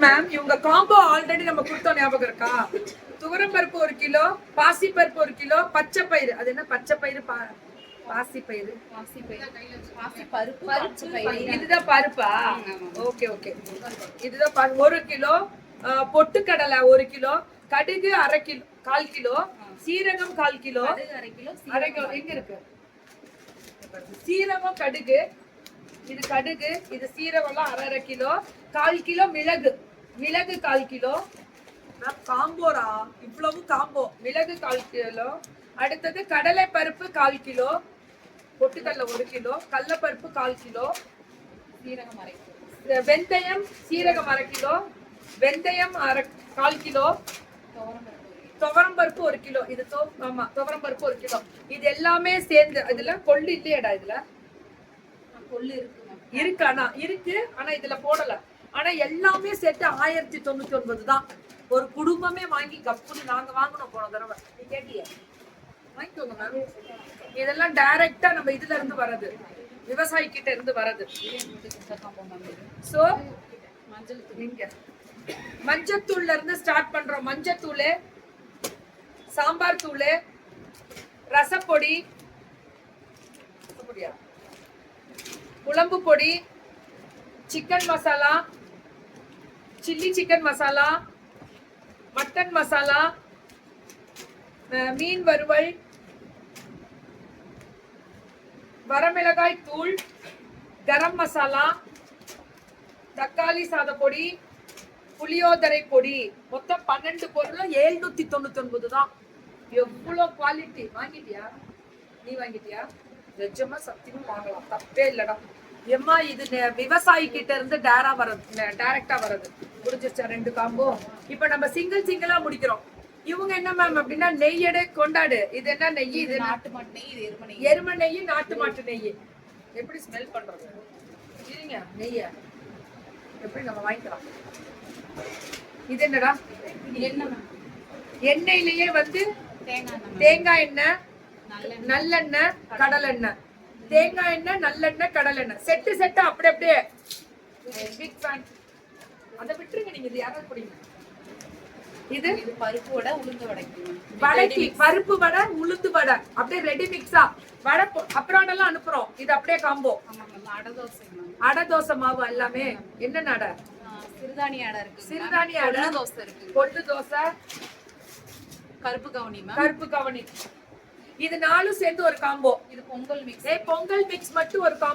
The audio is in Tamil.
மேம். இவங்க காம்போ ஆல்ரெடி நம்ம கொடுத்தோம், ஞாபகம் இருக்கா? துவரம் பருப்பு 1 கிலோ, பாசி பருப்பு 1 கிலோ, பச்சை பயிறு. அது என்ன பச்சை பயிறு? பாசி பயிறு. இதுதான் பருப்பா? Okay okay. இதுதான் 1 கிலோ. பொட்டுக்கடலை 1 கிலோ, கடுகு 1/2 கிலோ, 1/4 கிலோ, சீரகம் 1/4 கிலோ. 1/2 கிலோ எங்க இருக்கு? சீரகம், கடுகு. இது கடுகு, இது சீரகம்லாம் 1/2 கிலோ. 1/4 கிலோ மிளகு. மிளகு 1/4 கிலோ. காம்போரா, இவ்வளவு காம்போ. மிளகு 1/4 கிலோ. அடுத்தது கடலை பருப்பு 1/4 கிலோ, பொட்டுக்கடலை 1 கிலோ, கடலைப்பருப்பு 1/4 கிலோ, சீரகம் 1/2 கிலோ, வெந்தயம் சீரகம் 1/2 கிலோ, வெந்தயம் 1/4 கிலோ, துவரம் பருப்பு 1 கிலோ. இது ஆமா, துவரம் பருப்பு 1 கிலோ. இது எல்லாமே சேர்ந்து. இதுல கொள்ளு இல்லையடா? இதுல கொள்ளு இருக்கு. ஆனா இருக்கு, ஆனா இதுல போடல. ஆனா எல்லாமே சேர்த்து 1099 தான். ஒரு குடும்பமே வாங்கி கப்புன்னு நாங்க வாங்கணும் போன தடவை. நீ கேட்டியா? வாங்கிக்கோங்க மேம். இதெல்லாம் டைரக்டா நம்ம இதுல இருந்து வர்றது, விவசாயி கிட்ட இருந்து வர்றது. சோ மஞ்சத்தூள்ல இருந்து ஸ்டார்ட் பண்றோம். மஞ்சத்தூள், சாம்பார் தூள், ரசப்பொடி, குழம்பு பொடி, chicken masala, chilli chicken masala, mutton masala, மீன் வறுவல், வரமிளகாய் தூள், கரம் மசாலா, தக்காளி சாத பொடி, புளியோதரை பொடி. மொத்தம் 12 பொருளும் 799 தான். எவ்வளவு குவாலிட்டி. வாங்கிட்டியா? நீ வாங்கிட்டியா? நிஜமா சத்தியமா வாங்கலாம், தப்பே இல்லடா. எம்மா இது விவசாயி கிட்ட இருந்து டைரக்டா வர்றது. முடிஞ்சிருச்சா 2 காம்போ? இப்ப நம்ம சிங்கிளா முடிக்கிறோம். இவங்க என்ன மேம் அப்படின்னா, நெய் எடு கொண்டாடு. இது என்ன நெய்? இது நாட்டு மாட்டு நெய், இது எருமை நெய், நாட்டு மாட்டு நெய். எப்படி ஸ்மெல் பண்றது? இருங்க, நெய்ய எப்படி நம்ம வாங்கிக்கலாம்? இது என்னடா? எண்ணெயிலேயே வந்து தேங்காய் எண்ணெய், நல்லெண்ணெய், கடலெண்ணெய். தேங்காய் எண்ணெய், நல்லெண்ணெய், கடலெண்ணெய் செட்டு அப்படியே. Big fan. அதை விட்டுருங்க நீங்க. இது யாராவது பிடிங்க. இது பருப்பு வடை, உளுந்து வடைக்கு. பருப்பு வடை, உளுந்து வடை அப்படியே ரெடி மிக்ஸா. வடை அப்புறம் எல்லாம் அனுப்புறோம். இது அப்படியே காம்போ. அடை தோசை மாவு எல்லாமே. என்ன அடை? சிறுதானிய அடை இருக்கு. சிறுதானிய அடை, தோசை இருக்கு, கொள்ளு தோசை, கருப்பு கவனி. இது 4 சேர்ந்து ஒரு காம்போ. இது பொங்கல் மிக்ஸ். பொங்கல் மிக்ஸ் மட்டும் ஒரு காம்போ.